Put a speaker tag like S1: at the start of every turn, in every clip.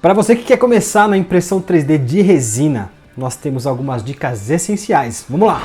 S1: Para você que quer começar na impressão 3D de resina, nós temos algumas dicas essenciais. Vamos lá!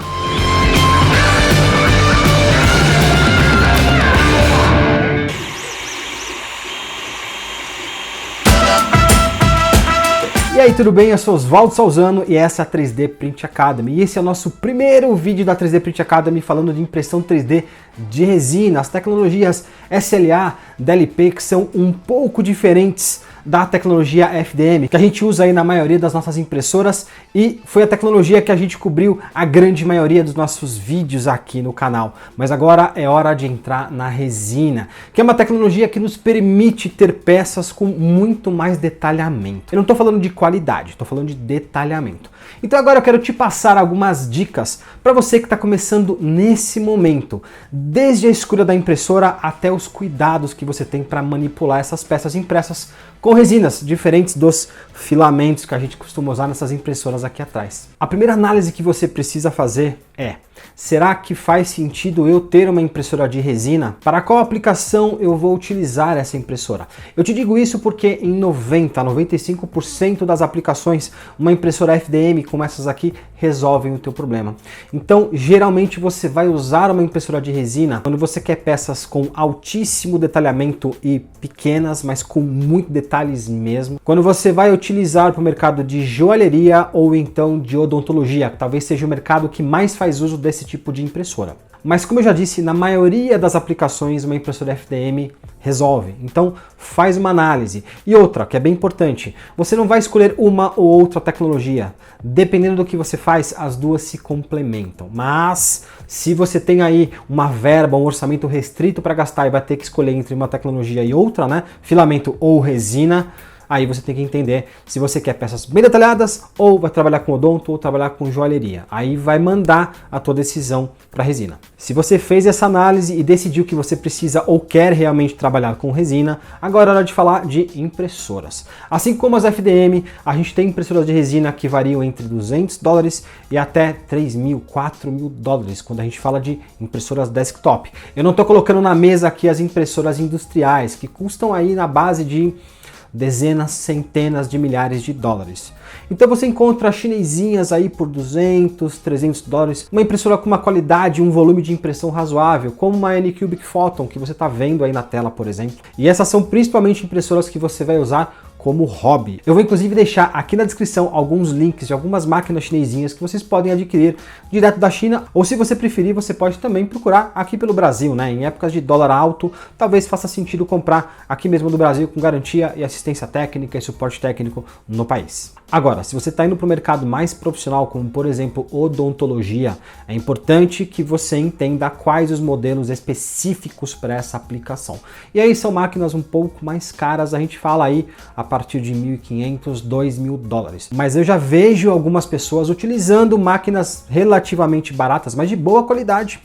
S1: E aí, tudo bem? Eu sou Osvaldo Salzano e essa é a 3D Print Academy. E esse é o nosso primeiro vídeo da 3D Print Academy falando de impressão 3D de resina, as tecnologias SLA, DLP, que são um pouco diferentes da tecnologia FDM, que a gente usa aí na maioria das nossas impressoras, e foi a tecnologia que a gente cobriu a grande maioria dos nossos vídeos aqui no canal. Mas agora é hora de entrar na resina, que é uma tecnologia que nos permite ter peças com muito mais detalhamento. Eu não estou falando de qualidade, estou falando de detalhamento. Então agora eu quero te passar algumas dicas para você que está começando nesse momento, desde a escolha da impressora até os cuidados que você tem para manipular essas peças impressas com resinas diferentes dos filamentos que a gente costuma usar nessas impressoras aqui atrás. A primeira análise que você precisa fazer é: será que faz sentido eu ter uma impressora de resina? Para qual aplicação eu vou utilizar essa impressora? Eu te digo isso porque em 95% das aplicações, uma impressora FDM como essas aqui resolvem o teu problema. Então, geralmente você vai usar uma impressora de resina quando você quer peças com altíssimo detalhamento e pequenas, mas com muito detalhes mesmo. Quando você vai utilizar para o mercado de joalheria ou então de odontologia, que talvez seja o mercado que mais faz uso desse tipo de impressora. Mas como eu já disse, na maioria das aplicações uma impressora FDM resolve. Então faz uma análise. E outra, que é bem importante, você não vai escolher uma ou outra tecnologia. Dependendo do que você faz, as duas se complementam. Mas se você tem aí uma verba, um orçamento restrito para gastar e vai ter que escolher entre uma tecnologia e outra, né? Filamento ou resina, aí você tem que entender se você quer peças bem detalhadas ou vai trabalhar com odonto ou trabalhar com joalheria. Aí vai mandar a tua decisão para resina. Se você fez essa análise e decidiu que você precisa ou quer realmente trabalhar com resina, agora é hora de falar de impressoras. Assim como as FDM, a gente tem impressoras de resina que variam entre $200 e até $3.000, $4.000 quando a gente fala de impressoras desktop. Eu não estou colocando na mesa aqui as impressoras industriais, que custam aí na base de dezenas, centenas de milhares de dólares. Então você encontra chinesinhas aí por $200, $300, uma impressora com uma qualidade, um volume de impressão razoável, como uma Anycubic Photon que você está vendo aí na tela, por exemplo. E essas são principalmente impressoras que você vai usar como hobby. Eu vou inclusive deixar aqui na descrição alguns links de algumas máquinas chinesinhas que vocês podem adquirir direto da China, ou se você preferir, você pode também procurar aqui pelo Brasil, né? Em épocas de dólar alto, talvez faça sentido comprar aqui mesmo do Brasil com garantia e assistência técnica e suporte técnico no país. Agora, se você está indo para o mercado mais profissional, como por exemplo odontologia, é importante que você entenda quais os modelos específicos para essa aplicação. E aí são máquinas um pouco mais caras, a gente fala aí a partir de $1.500, $2.000. Mas eu já vejo algumas pessoas utilizando máquinas relativamente baratas, mas de boa qualidade,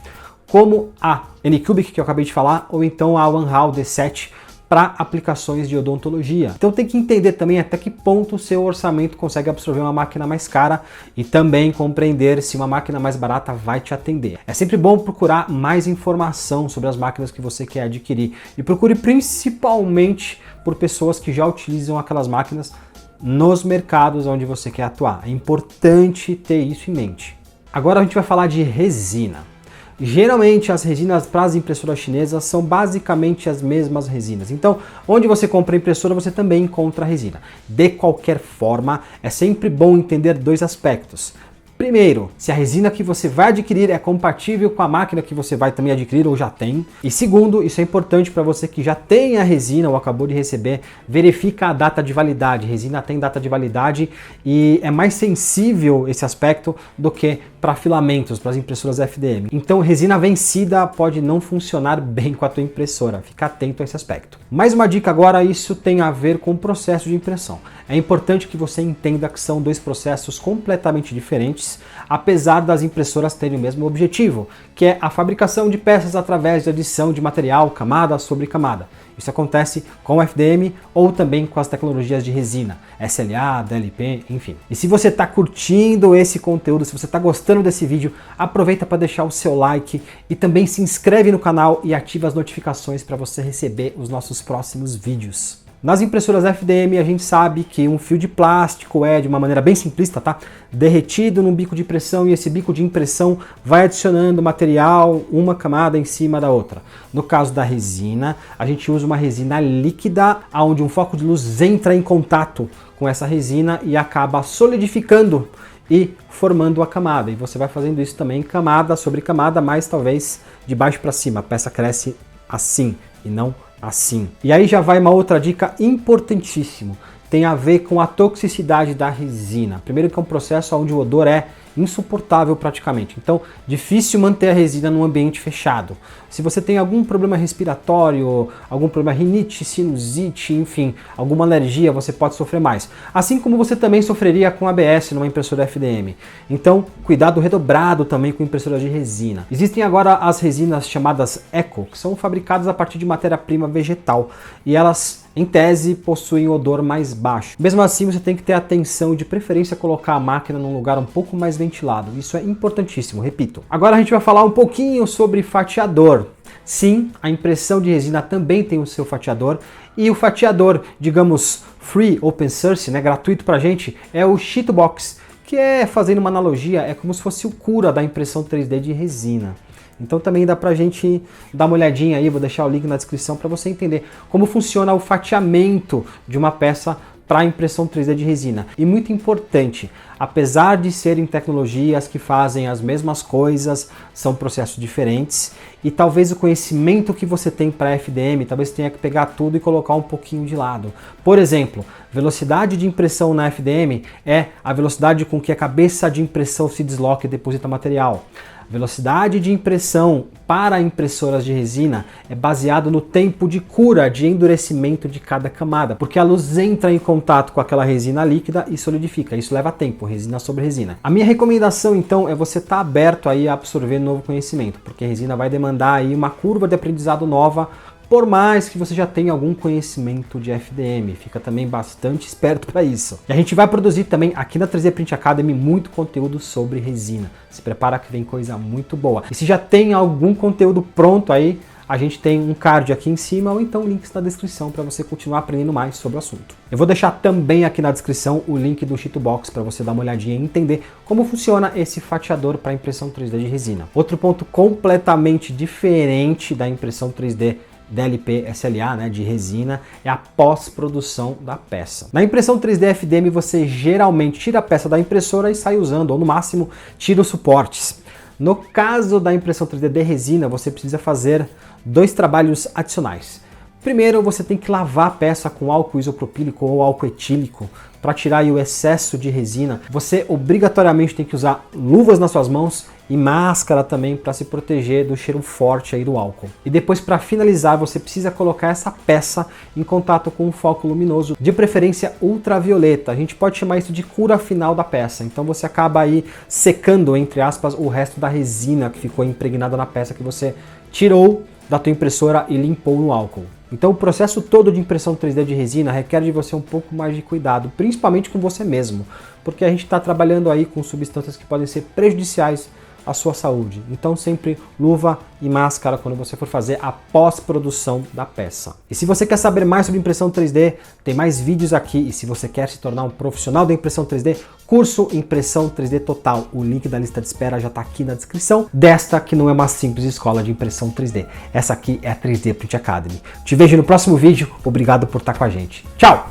S1: como a Anycubic que eu acabei de falar, ou então a OneHall D7, para aplicações de odontologia. Então tem que entender também até que ponto o seu orçamento consegue absorver uma máquina mais cara e também compreender se uma máquina mais barata vai te atender. É sempre bom procurar mais informação sobre as máquinas que você quer adquirir e procure principalmente por pessoas que já utilizam aquelas máquinas nos mercados onde você quer atuar. É importante ter isso em mente. Agora a gente vai falar de resina. Geralmente as resinas para as impressoras chinesas são basicamente as mesmas resinas. Então, onde você compra a impressora, você também encontra a resina. De qualquer forma, é sempre bom entender dois aspectos. Primeiro, se a resina que você vai adquirir é compatível com a máquina que você vai também adquirir ou já tem. E segundo, isso é importante para você que já tem a resina ou acabou de receber, verifica a data de validade. Resina tem data de validade e é mais sensível esse aspecto do que para filamentos, para as impressoras FDM. Então, resina vencida pode não funcionar bem com a tua impressora. Fica atento a esse aspecto. Mais uma dica agora, isso tem a ver com o processo de impressão. É importante que você entenda que são dois processos completamente diferentes, apesar das impressoras terem o mesmo objetivo, que é a fabricação de peças através de adição de material camada sobre camada. Isso acontece com o FDM ou também com as tecnologias de resina, SLA, DLP, enfim. E se você está curtindo esse conteúdo, se você está gostando desse vídeo, aproveita para deixar o seu like e também se inscreve no canal e ativa as notificações para você receber os nossos próximos vídeos. Nas impressoras FDM a gente sabe que um fio de plástico é, de uma maneira bem simplista, tá? Derretido num bico de impressão, e esse bico de impressão vai adicionando material, uma camada em cima da outra. No caso da resina, a gente usa uma resina líquida, onde um foco de luz entra em contato com essa resina e acaba solidificando e formando a camada. E você vai fazendo isso também camada sobre camada, mas talvez de baixo para cima. A peça cresce assim e não assim. E aí já vai uma outra dica importantíssima. Tem a ver com a toxicidade da resina. Primeiro que é um processo onde o odor é insuportável praticamente. Então, difícil manter a resina num ambiente fechado. Se você tem algum problema respiratório, algum problema rinite, sinusite, enfim, alguma alergia, você pode sofrer mais. Assim como você também sofreria com ABS numa impressora FDM. Então, cuidado redobrado também com impressoras de resina. Existem agora as resinas chamadas Eco, que são fabricadas a partir de matéria-prima vegetal. E elas, em tese, possuem odor mais baixo. Mesmo assim, você tem que ter atenção e de preferência colocar a máquina num lugar um pouco mais ventilado. Isso é importantíssimo, repito. Agora a gente vai falar um pouquinho sobre fatiador. Sim, a impressão de resina também tem o seu fatiador, e o fatiador, digamos, free, open source, né, gratuito pra gente, é o Sheetbox, que é, fazendo uma analogia, é como se fosse o Cura da impressão 3D de resina. Então também dá pra gente dar uma olhadinha aí, vou deixar o link na descrição para você entender como funciona o fatiamento de uma peça para impressão 3D de resina. E muito importante, apesar de serem tecnologias que fazem as mesmas coisas, são processos diferentes, e talvez o conhecimento que você tem para FDM, talvez tenha que pegar tudo e colocar um pouquinho de lado. Por exemplo, velocidade de impressão na FDM é a velocidade com que a cabeça de impressão se desloca e deposita material. Velocidade de impressão para impressoras de resina é baseado no tempo de cura, de endurecimento de cada camada, porque a luz entra em contato com aquela resina líquida e solidifica. Isso leva tempo, resina sobre resina. A minha recomendação então é você estar aberto aí a absorver novo conhecimento, porque a resina vai demandar aí uma curva de aprendizado nova, por mais que você já tenha algum conhecimento de FDM. Fica também bastante esperto para isso. E a gente vai produzir também aqui na 3D Print Academy muito conteúdo sobre resina. Se prepara que vem coisa muito boa. E se já tem algum conteúdo pronto aí, a gente tem um card aqui em cima ou então links na descrição para você continuar aprendendo mais sobre o assunto. Eu vou deixar também aqui na descrição o link do Sheetbox para você dar uma olhadinha e entender como funciona esse fatiador para impressão 3D de resina. Outro ponto completamente diferente da impressão 3D DLP SLA, né, de resina, é a pós-produção da peça. Na impressão 3D FDM você geralmente tira a peça da impressora e sai usando, ou no máximo tira os suportes. No caso da impressão 3D de resina, você precisa fazer dois trabalhos adicionais. Primeiro, você tem que lavar a peça com álcool isopropílico ou álcool etílico para tirar aí o excesso de resina. Você obrigatoriamente tem que usar luvas nas suas mãos e máscara também para se proteger do cheiro forte aí do álcool. E depois, para finalizar, você precisa colocar essa peça em contato com um foco luminoso, de preferência ultravioleta. A gente pode chamar isso de cura final da peça. Então você acaba aí secando, entre aspas, o resto da resina que ficou impregnada na peça que você tirou da tua impressora e limpou no álcool. Então o processo todo de impressão 3D de resina requer de você um pouco mais de cuidado, principalmente com você mesmo, porque a gente está trabalhando aí com substâncias que podem ser prejudiciais à sua saúde. Então sempre luva e máscara quando você for fazer a pós-produção da peça. E se você quer saber mais sobre impressão 3D, tem mais vídeos aqui. E se você quer se tornar um profissional da impressão 3D, curso Impressão 3D Total. O link da lista de espera já está aqui na descrição desta que não é uma simples escola de impressão 3D. Essa aqui é a 3D Print Academy. Te vejo no próximo vídeo. Obrigado por estar com a gente. Tchau!